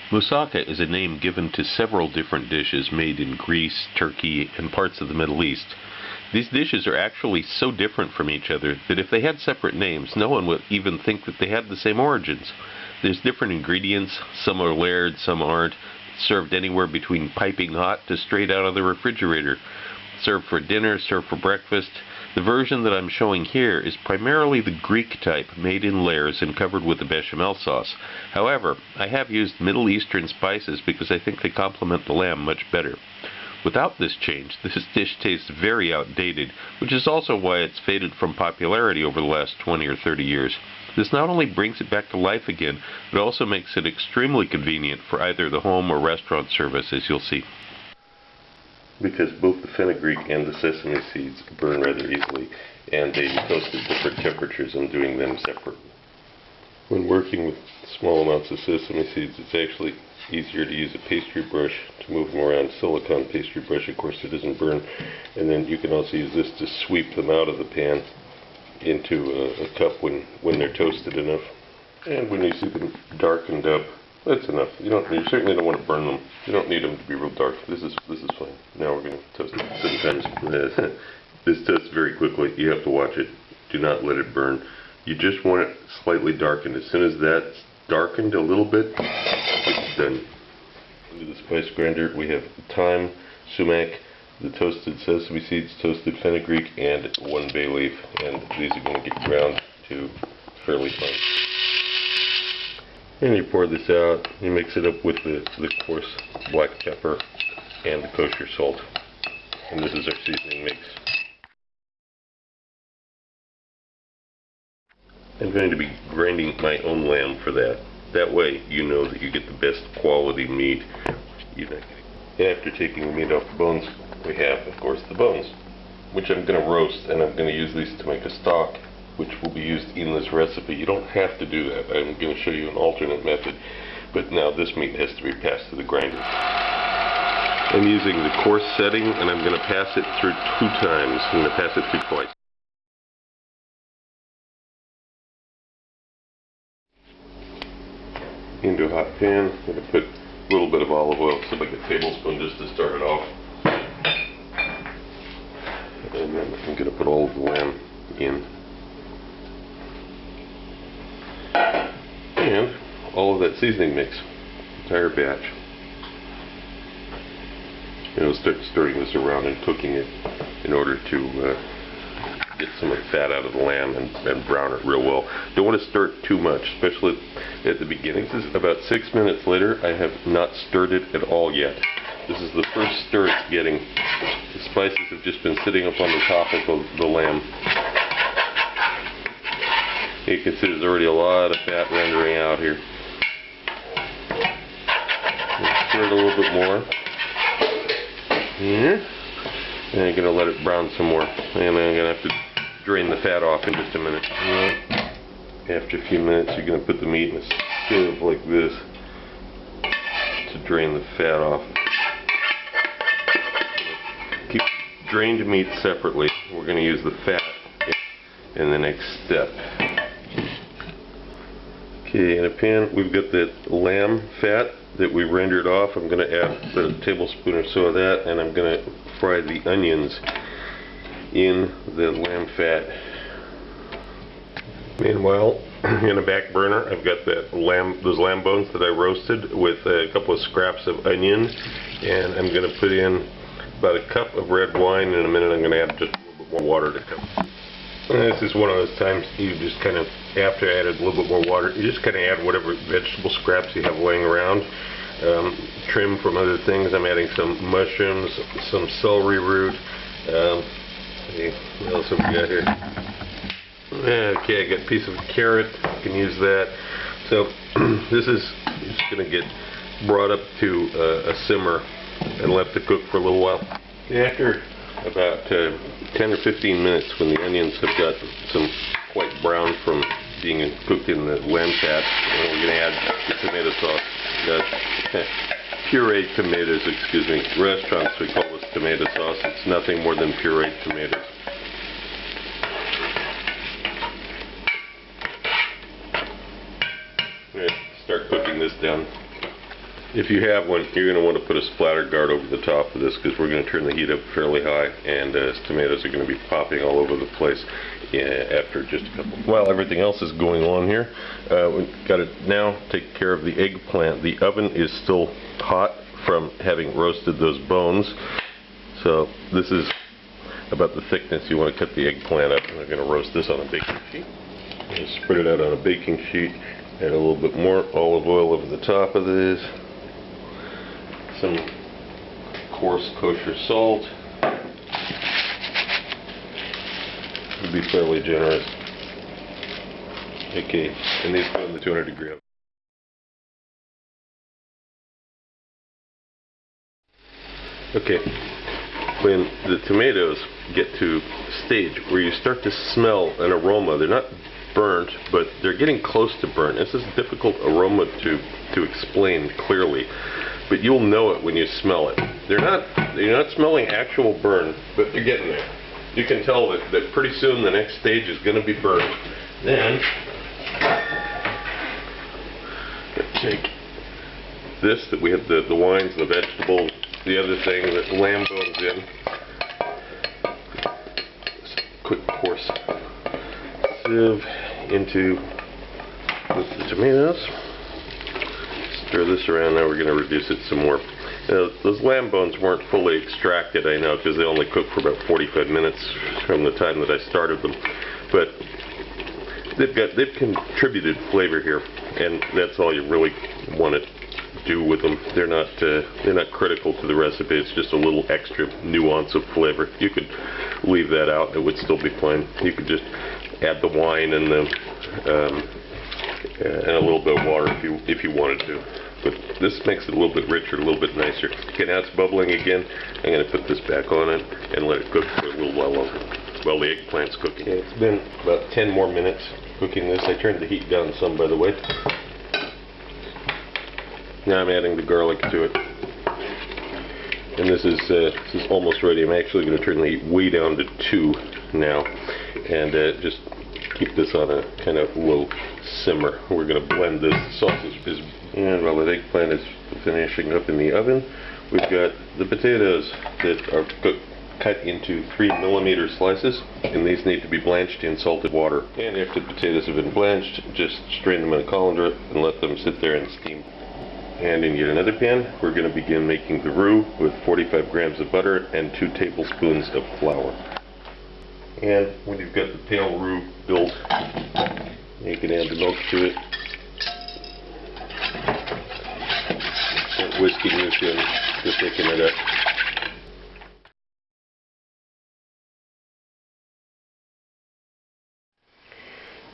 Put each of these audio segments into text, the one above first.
Moussaka is a name given to several different dishes made in Greece, Turkey, and parts of the Middle East. These dishes are actually so different from each other that if they had separate names, no one would even think that they had the same origins. There's different ingredients, some are layered, some aren't, served anywhere between piping hot to straight out of the refrigerator. Served for dinner, served for breakfast. The version that I'm showing here is primarily the Greek type, made in layers and covered with a bechamel sauce. However, I have used Middle Eastern spices because I think they complement the lamb much better. Without this change, this dish tastes very outdated, which is also why it's faded from popularity over the last 20 or 30 years. This not only brings it back to life again, but also makes it extremely convenient for either the home or restaurant service, as you'll see. Because both the fenugreek and the sesame seeds burn rather easily, and they toast at different temperatures, I'm doing them separately. When working with small amounts of sesame seeds, it's actually easier to use a pastry brush to move them around. Silicone pastry brush, of course, it doesn't burn. And then you can also use this to sweep them out of the pan into a cup when they're toasted enough. And when you see them darkened up, that's enough. You certainly don't want to burn them. You don't need them to be real dark. This is fine. Now we're going to toast it. Sometimes this toasts very quickly. You have to watch it. Do not let it burn. You just want it slightly darkened. As soon as that's darkened a little bit, it's done. Into the spice grinder, we have thyme, sumac, the toasted sesame seeds, toasted fenugreek, and 1 bay leaf. And these are going to get ground to fairly fine. And you pour this out, you mix it up with the coarse black pepper and the kosher salt. And this is our seasoning mix. I'm going to be grinding my own lamb for that. That way you know that you get the best quality meat you're not getting. After taking the meat off the bones, we have, of course, the bones, which I'm going to roast, and I'm going to use these to make a stock, which will be used in this recipe. You don't have to do that. I'm going to show you an alternate method. But now this meat has to be passed to the grinder. I'm using the coarse setting, and I'm going to pass it through 2 times. I'm going to pass it through twice. Into a hot pan, I'm going to put a little bit of olive oil, so like a tablespoon just to start it off. And then I'm going to put all of the lamb in. And all of that seasoning mix, entire batch. And we'll start stirring this around and cooking it in order to get some of the fat out of the lamb and brown it real well. Don't want to stir it too much, especially at the beginning. This is about 6 minutes later. I have not stirred it at all yet. This is the first stir it's getting. The spices have just been sitting up on the top of the lamb. You can see there's already a lot of fat rendering out here. Stir it a little bit more. Here. And I'm going to let it brown some more. And then I'm going to have to drain the fat off in just a minute. After a few minutes, you're going to put the meat in a sieve like this to drain the fat off. Keep drained meat separately. We're going to use the fat in the next step. Okay, in a pan, we've got that lamb fat that we rendered off. I'm going to add a tablespoon or so of that, and I'm going to fry the onions in the lamb fat. Meanwhile, in a back burner, I've got those lamb bones that I roasted with a couple of scraps of onion, and I'm going to put in about a cup of red wine. In a minute, I'm going to add just a little bit more water to cook. And this is one of those times you just kind of, after I added a little bit more water, you just kind of add whatever vegetable scraps you have laying around. Trim from other things. I'm adding some mushrooms, some celery root. What else have we got here? Okay, I got a piece of carrot. You can use that. So this is just going to get brought up to a simmer and left to cook for a little while. After about 10 or 15 minutes, when the onions have got some quite brown from being cooked in the lamb fat, we're going to add the tomato sauce. Pureed tomatoes, excuse me. Restaurants, we call this tomato sauce. It's nothing more than pureed tomatoes. Start cooking this down. If you have one, you're going to want to put a splatter guard over the top of this because we're going to turn the heat up fairly high, and tomatoes are going to be popping all over the place after just a couple. While everything else is going on here, we've got to now take care of the eggplant. The oven is still hot from having roasted those bones, so this is about the thickness you want to cut the eggplant up. We're going to roast this on a baking sheet. Just spread it out on a baking sheet. Add a little bit more olive oil over the top of this. Some coarse kosher salt. Would be fairly generous. Okay, and these go in the 200 degree oven. Okay, when the tomatoes get to a stage where you start to smell an aroma, they're not burnt, but they're getting close to burnt. This is a difficult aroma to explain clearly, but you'll know it when you smell it. You're not smelling actual burn, but they're getting there. You can tell that pretty soon the next stage is going to be burnt. Then take this that we have the wines, the vegetables, the other thing, the lamb bones in. Quick coarse sieve into the tomatoes. Stir this around. Now we're going to reduce it some more. Those lamb bones weren't fully extracted, I know, because they only cooked for about 45 minutes from the time that I started them. But they've contributed flavor here, and that's all you really want to do with them. They're not critical to the recipe. It's just a little extra nuance of flavor. You could leave that out; it would still be fine. You could just add the wine and a little bit of water if you wanted to. But this makes it a little bit richer, a little bit nicer. Okay, now it's bubbling again. I'm going to put this back on it and let it cook for a little while longer while the eggplant's cooking. Okay, it's been about 10 more minutes cooking this. I turned the heat down some, by the way. Now I'm adding the garlic to it. And this is almost ready. I'm actually going to turn the heat way down to 2 now. And just keep this on a kind of low simmer. We're going to blend this. The sausage and while the eggplant is finishing up in the oven, we've got the potatoes that are cut into 3mm slices, and these need to be blanched in salted water. And after the potatoes have been blanched, just strain them in a colander and let them sit there and steam. And in yet another pan, we're going to begin making the roux with 45 grams of butter and 2 tablespoons of flour. And when you've got the pale roux built, you can add the milk to it. Start whisking this in to thicken it up.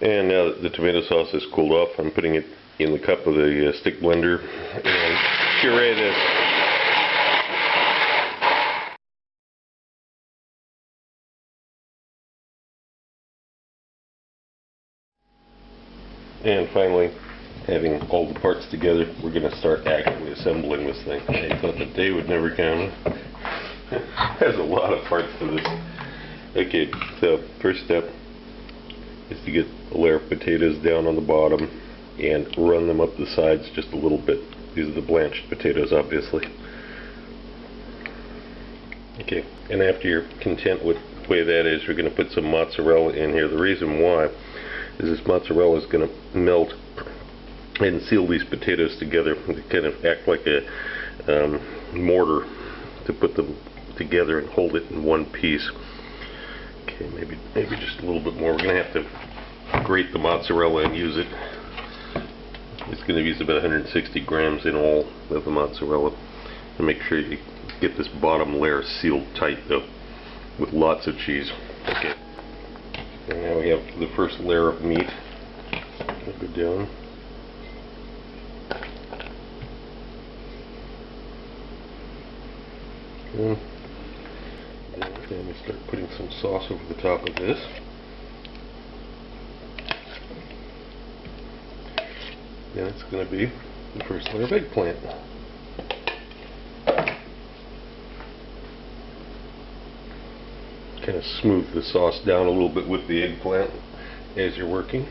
And now that the tomato sauce has cooled off, I'm putting it in the cup of the stick blender and puree this. And finally, having all the parts together, we're going to start actually assembling this thing. I thought the day would never come. There's a lot of parts to this. Okay, so first step is to get a layer of potatoes down on the bottom and run them up the sides just a little bit. These are the blanched potatoes, obviously. Okay, and after you're content with the way that is, we're going to put some mozzarella in here. The reason why is this mozzarella is going to melt and seal these potatoes together to kind of act like a mortar to put them together and hold it in one piece. Okay, maybe just a little bit more. We're going to have to grate the mozzarella and use it. It's going to use about 160 grams in all of the mozzarella. And make sure you get this bottom layer sealed tight though, with lots of cheese. Okay. And now we have the first layer of meat. Go down. And then we start putting some sauce over the top of this. Then it's going to be the first layer of eggplant. Kind of smooth the sauce down a little bit with the eggplant as you're working.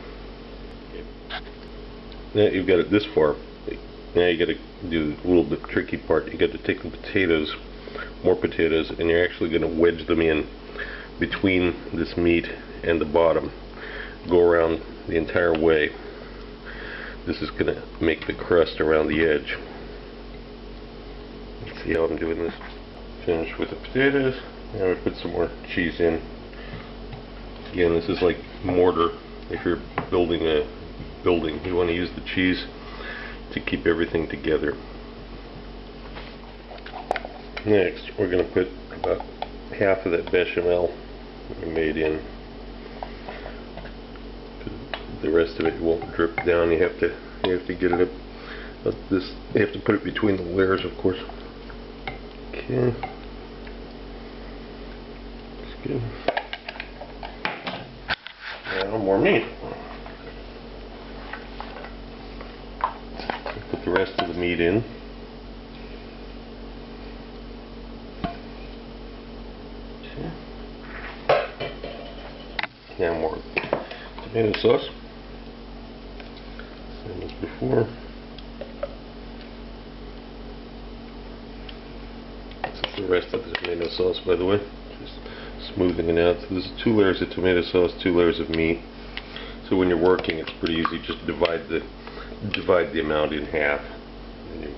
Now you've got it this far. Now you got to do a little bit tricky part. You got to take the potatoes, more potatoes, and you're actually going to wedge them in between this meat and the bottom. Go around the entire way. This is going to make the crust around the edge. Let's see how I'm doing this. Finish with the potatoes. Now we put some more cheese in. Again, this is like mortar. If you're building a building, you want to use the cheese to keep everything together. Next, we're going to put about half of that bechamel we made in. The rest of it won't drip down. You have to get it up this. You have to put it between the layers, of course. Okay. That's good. Now more meat. Put the rest of the meat in. Now more tomato sauce. Same as before. This is the rest of the tomato sauce, by the way. Just smoothing it out. So there's 2 layers of tomato sauce, 2 layers of meat. So when you're working, it's pretty easy. Just divide the amount in half, and you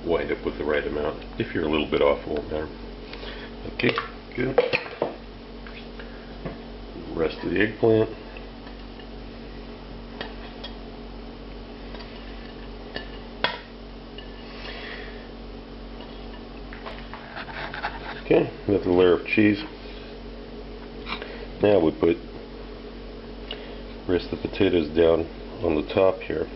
wind up with the right amount. If you're a little bit off, it won't matter. Okay, good. The rest of the eggplant. Okay, another layer of cheese. Now we put the rest of the potatoes down on the top here.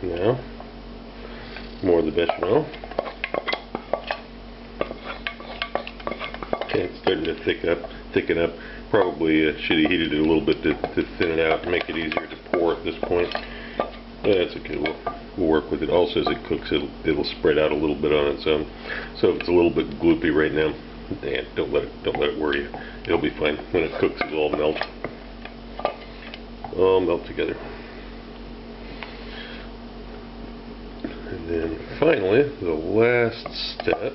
Now, more of the bechamel. Okay, it's starting to thicken up. Probably should have heated it a little bit to thin it out and make it easier to pour at this point. That's okay. We'll work with it. Also, as it cooks, it'll spread out a little bit on its own. So if it's a little bit gloopy right now, don't let it worry you. It'll be fine. When it cooks, it'll all melt together. And then finally, the last step.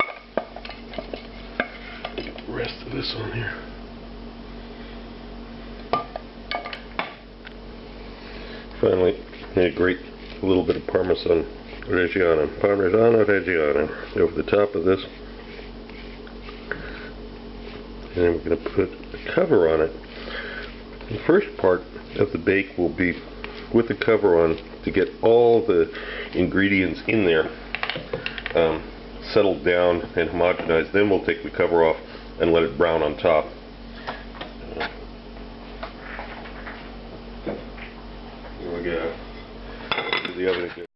Get the rest of this on here. Finally, a great little bit of Parmesan Reggiano over the top of this. And then we're going to put a cover on it. The first part of the bake will be with the cover on to get all the ingredients in there settled down and homogenized. Then we'll take the cover off and let it brown on top. Here we go. To the oven again.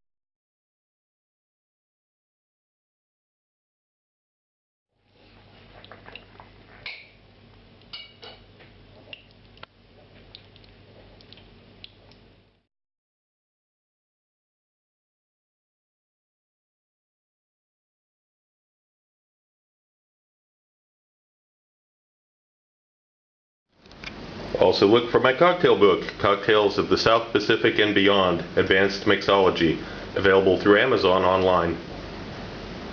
Also look for my cocktail book, Cocktails of the South Pacific and Beyond, Advanced Mixology, available through Amazon online.